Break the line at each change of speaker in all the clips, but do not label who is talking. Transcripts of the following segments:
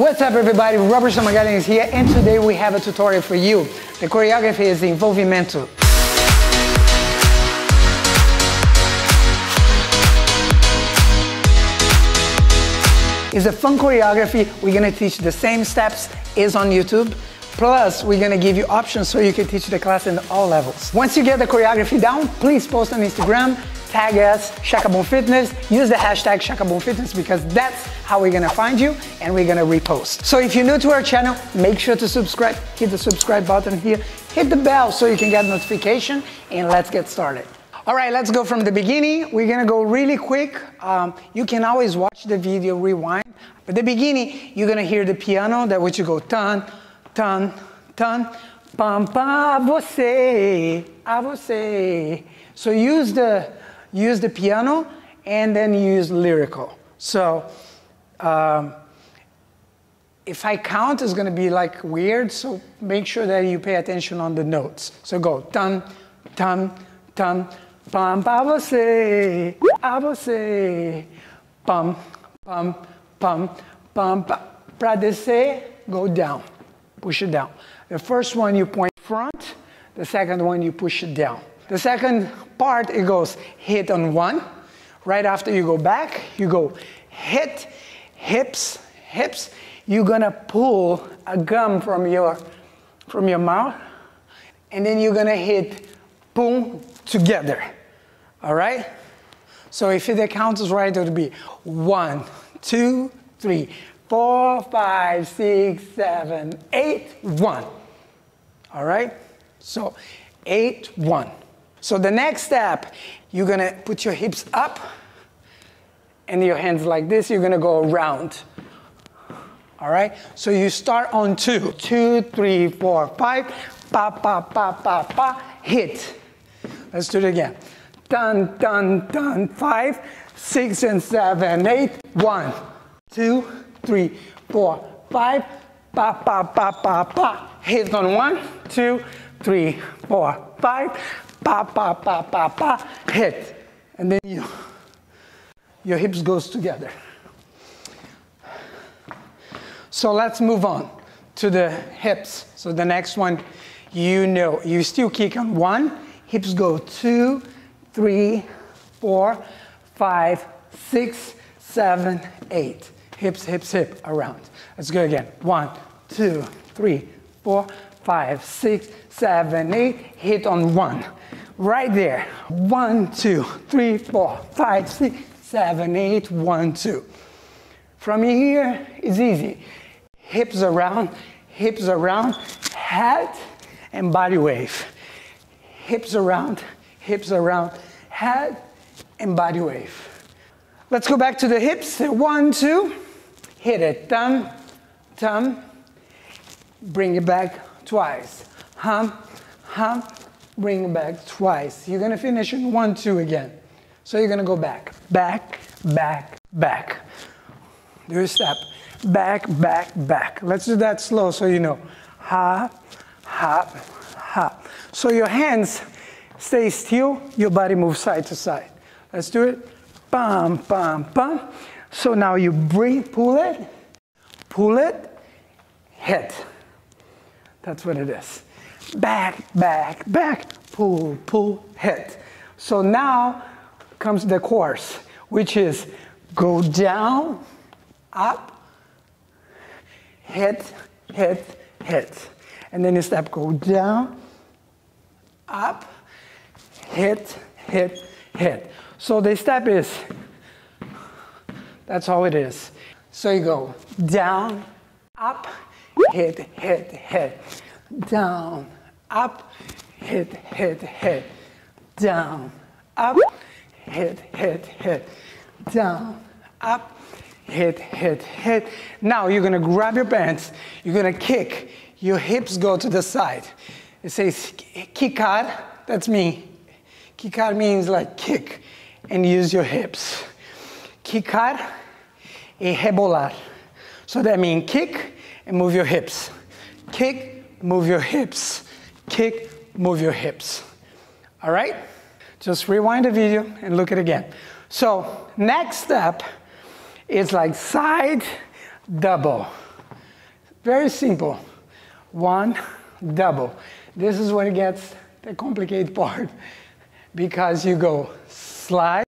What's up everybody, Robert Magalhães is here and today we have a tutorial for you. The choreography is Envolvimento. It's a fun choreography. We're gonna teach the same steps as on YouTube. Plus, we're gonna give you options so you can teach the class in all levels. Once you get the choreography down, please post on Instagram, tag us, Chakaboom Fitness, use the hashtag Chakaboom Fitness because that's how we're gonna find you and we're gonna repost. So if you're new to our channel, make sure to subscribe, hit the subscribe button here, hit the bell so you can get notification and let's get started. All right, let's go from the beginning. We're gonna go really quick. You can always watch the video, rewind. At the beginning, you're gonna hear the piano, that which you go tan, tan, tan, pam, pam, você, a você. So use the piano and then use lyrical. So if I count, it's gonna be like weird, so make sure that you pay attention on the notes. So go tan, tan, tan, pam, pam, você, a você, pam, pam, pam, pam, pam. Pra descer, go down, push it down. The first one you point front, the second one you push it down. The second part, it goes hit on one. Right after you go back, you go hit, hips, hips. You're gonna pull a gum from your mouth, and then you're gonna hit boom together. All right? So if the count is right, it would be 1, 2, 3, 4, 5, 6, 7, 8, 1. All right? So 8, 1. So the next step, you're gonna put your hips up and your hands like this, you're gonna go around. All right? So you start on 2. 2, 3, 4, 5, pa, pa, pa, pa, pa, hit. Let's do it again. Dun, dun, dun, 5, 6, and 7, 8, 1, 2, 3, 4, 5, pa, pa, pa, pa, pa, hit on 1, 2, 3, 4, 5, pa, pa, pa, pa, pa, hit. And then your hips goes together. So let's move on to the hips. So the next one, you still kick on 1, hips go 2, 3, 4, 5, 6, 7, 8. Hips, hips, hip, around. Let's go again. 1, 2, 3, 4, 5, 6, 7, 8. Hit on 1. Right there. 1, 2, 3, 4, 5, 6, 7, 8, 1, 2. From here, it's easy. Hips around, head and body wave. Hips around, head and body wave. Let's go back to the hips. 1, 2, hit it. Thumb, thumb. Bring it back twice. Hum, hum. Bring it back twice. You're gonna finish in 1, 2 again. So you're gonna go back, back, back, back. Do a step. Back, back, back. Let's do that slow so you know. Hop, hop, hop. So your hands stay still, your body moves side to side. Let's do it. Bam, bam, bam. So now you breathe, pull it, hit. That's what it is. Back, back, back, pull, pull, hit. So now comes the chorus, which is go down, up, hit, hit, hit. And then you step, go down, up, hit, hit, hit. So the step is, that's how it is. So you go down, up, hit, hit, hit. Down, up, hit, hit, hit. Down, up, hit, hit, hit. Down, up, hit, hit, hit. Now you're gonna grab your pants, you're gonna kick, your hips go to the side. It says quicar, that's me. Quicar means like kick and use your hips. Quicar e rebolar. So that means kick and move your hips. Kick, move your hips. Kick, move your hips. All right? Just rewind the video and look at it again. So next step is like side double. Very simple. One, double. This is where it gets the complicated part because you go slide,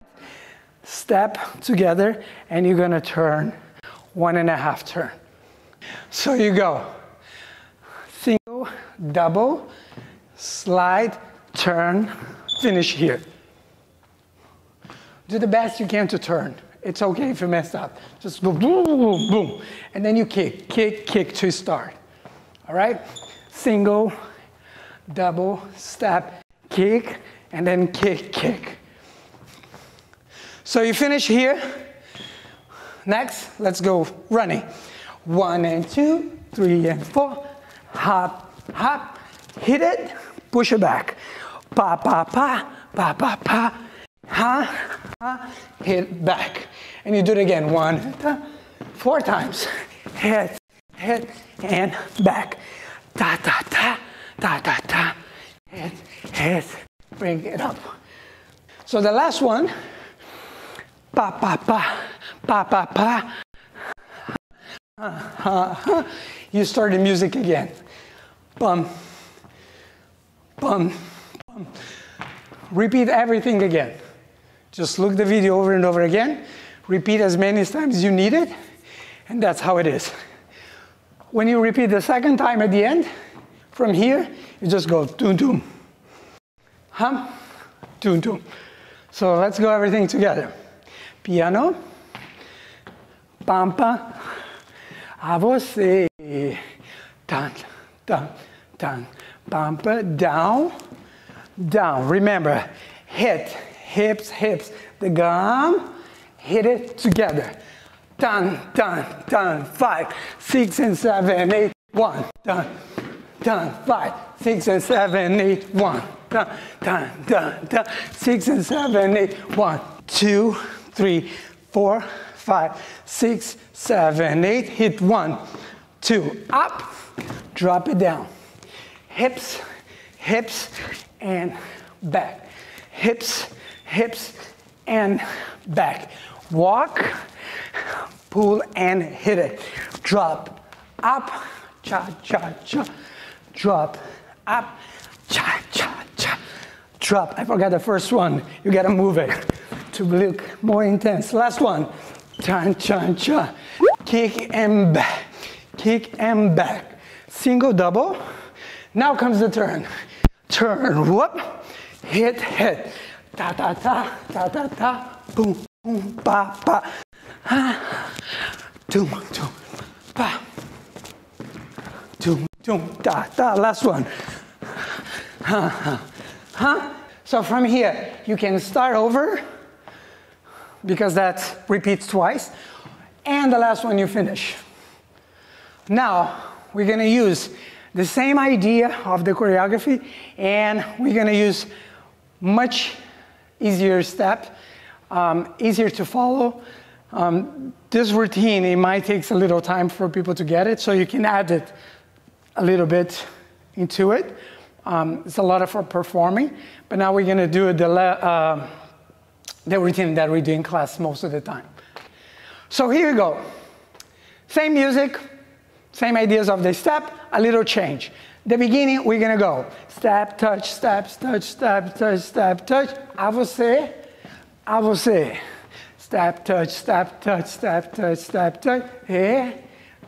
step together, and you're gonna turn 1.5 turn. So you go single, double, slide, turn, finish here. Do the best you can to turn. It's okay if you mess up. Just go boom, boom, boom. And then you kick, kick, kick to start. All right? Single, double, step, kick, and then kick, kick. So you finish here. Next, let's go running. 1 and 2, 3 and 4. Hop, hop, hit it, push it back. Pa, pa, pa, pa, pa, pa. Ha, ha, hit back. And you do it again. 1, 4 times. Hit, hit, and back. Ta, ta, ta, ta, ta, ta. Hit, hit, bring it up. So the last one. Pa, pa, pa, pa, pa, pa. Ha, ha, ha. You start the music again. Bum, bum, bum. Repeat everything again. Just look the video over and over again. Repeat as many times as you need it. And that's how it is. When you repeat the second time at the end, from here, you just go doom, doom. Hum, doom, doom. So let's go everything together. Piano. Pampa. A você. Dun, dun, dun. Pampa. Down. Down. Remember, hit, hips, hips. The gum, hit it together. Dun, dun, dun. 5, 6, and 7, 8. 1. Dun, dun. 5, 6, and 7, 8. 1. Dun, dun, dun, dun. 6, and 7, 8. 1, 2, 3, 4, 5, 6, 7, 8. Hit 1, 2. Up. Drop it down. Hips, hips, and back. Hips, hips, and back. Walk, pull, and hit it. Drop, up, cha, cha, cha. Drop, up, cha, cha, cha. Drop. I forgot the first one. You gotta move it to look more intense. Last one. Cha, cha, cha. Kick and back. Kick and back. Single, double. Now comes the turn. Turn, whoop, hit, hit. Ta, ta, ta, ta, ta, ta. Boom, boom, pa, pa. Ha. Doom, doom, pa. Doom, doom, ta, ta. Last one. Ha, ha, ha. So from here, you can start over because that repeats twice. And the last one you finish. Now, we're gonna use the same idea of the choreography, and we're gonna use much easier step, easier to follow. This routine, it might take a little time for people to get it, so you can add it a little bit into it. It's a lot for performing, but now we're gonna do the routine that we do in class most of the time. So here you go. Same music, same ideas of the step, a little change. The beginning, we're gonna go step, touch, step, touch, step, touch, step, touch. A você, a você. Step, touch, step, touch, step, touch, step, touch. E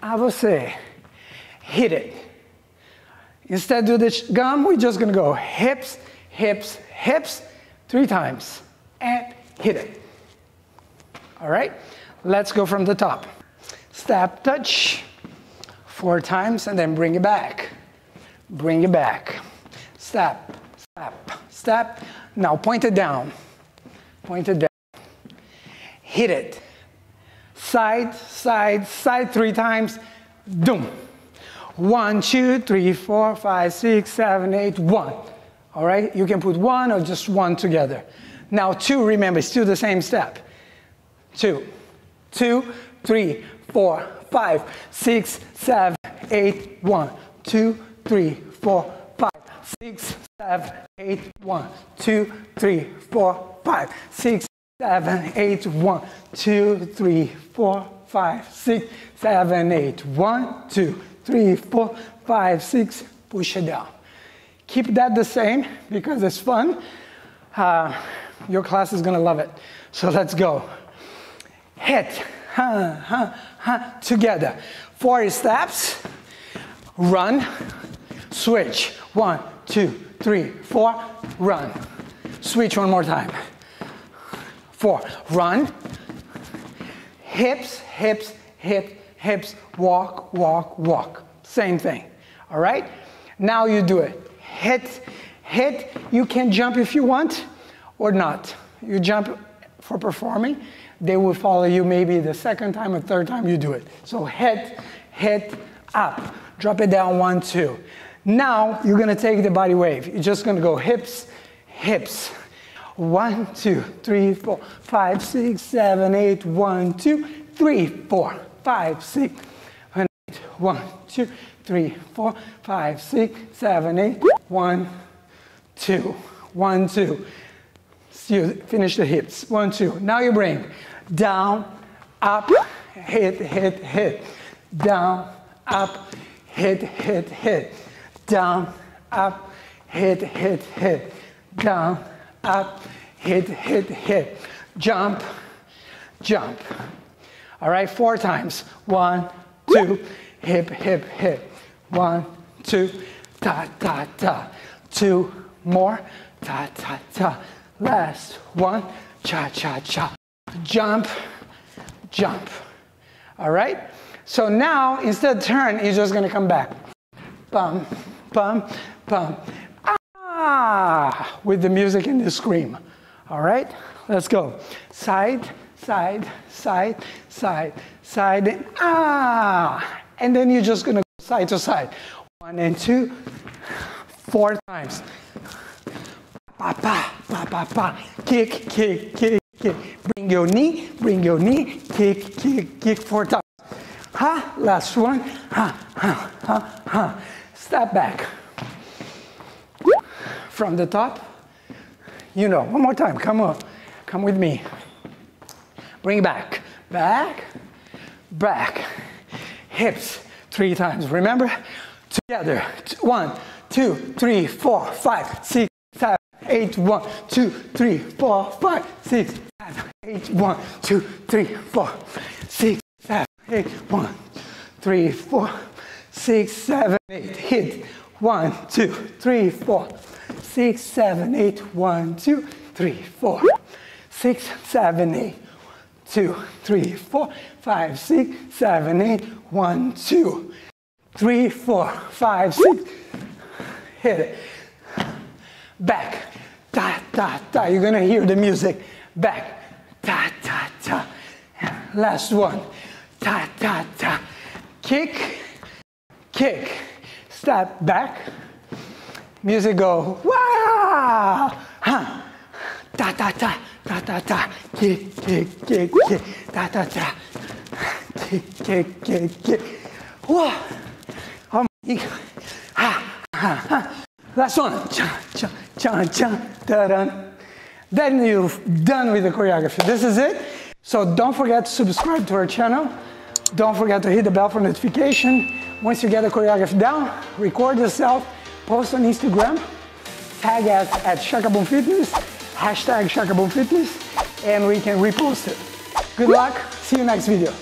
a você. Hit it. Instead of the gum, we're just gonna go hips, hips, hips, 3 times. And hit it. All right? Let's go from the top. Step, touch. 4 times, and then bring it back. Bring it back. Step, step, step. Now point it down. Point it down. Hit it. Side, side, side 3 times. Doom. 1, 2, 3, 4, 5, 6, 7, 8, 1. All right? You can put 1 or just 1 together. Now 2, remember, still the same step. 2, 2, 3, 4, 5, 6, 7, 8, 1, 2, 3, 4, 5, 6, 7, 8, 1, 2, 3, 4, 5, 6, 7, 8, 1, 2, 3, 4, 5, 6, 7, 8, 1, 2, 3, 4, 5, 6, push it down. Keep that the same because it's fun. Your class is gonna love it. So let's go. Hit, together. 4 steps, run, switch. 1, 2, 3, 4, run. Switch one more time. 4, run. Hips, hips, hip, hips, walk, walk, walk. Same thing, all right? Now you do it. Hit, hit. You can jump if you want or not. You jump for performing. They will follow you maybe the second time or third time you do it. So hit, hit, up. Drop it down, 1, 2. Now you're gonna take the body wave. You're just gonna go hips, hips. 1, 2, 3, 4, 5, 6, 7, 8. 1, 2, 3, 4, 5, 6, 7, 8. 1, 2, 3, 4, 5, 6, 7, 8. 1, 2, 1, 2. So you finish the hips. 1, 2. Now you bring down, up, hit, hit, hit. Down, up, hit, hit, hit. Down, up, hit, hit, hit. Down, up, hit, hit, hit. Jump, jump. All right, 4 times. 1, 2, hip, hip, hip. 1, 2, ta, ta, ta. 2 more, ta, ta, ta. Last 1, cha, cha, cha. Jump, jump. All right? So now, instead of turn, you're just gonna come back. Bum, bum, bum. Ah! With the music and the scream. All right? Let's go. Side, side, side, side, side, and ah! And then you're just gonna go side to side. 1 and 2, 4 times. Pa, pa, pa, pa, pa. Kick, kick, kick, kick. Bring your knee, kick, kick, kick 4 times. Ha, last one. Ha, ha, ha, ha. Step back. From the top. You know, one more time, come on. Come with me. Bring it back. Back, back. Hips 3 times. Remember? Together. 1, 2, 3, 4, 5, 6, 7, 8. 1, 2, 3, 4, 5, 6, 7, 8. 1, 2, 3, 4, 6, 7, 8. 1, 3, 4, 6, 7, 8. Hit. 1, 2, 3, 4, 6, 7, 8. 1, 2, 3, 4, 6, 7, 8. 2, 3, 4, 5, 6, 7, 8. 1, 2, 3, 4, 5, 6. Hit it. Back. Ta, ta, ta. You're gonna hear the music. Back. Ta, ta, ta. Last one. Ta, ta, ta. Kick. Kick. Step back. Music go. Wow. Huh. Ta, ta, ta. Ta, ta, ta. Kick, kick, kick, kick. Ta, ta, ta. Kick, kick, kick, kick. Whoa. Oh my. Ha, ha, ha. Last one. Cha, cha, cha, cha. Ta-da. Then you've done with the choreography. This is it. So don't forget to subscribe to our channel. Don't forget to hit the bell for notification. Once you get the choreography down, record yourself, post on Instagram, tag us at ChakaboomFitness, hashtag ChakaboomFitness, and we can repost it. Good luck. See you next video.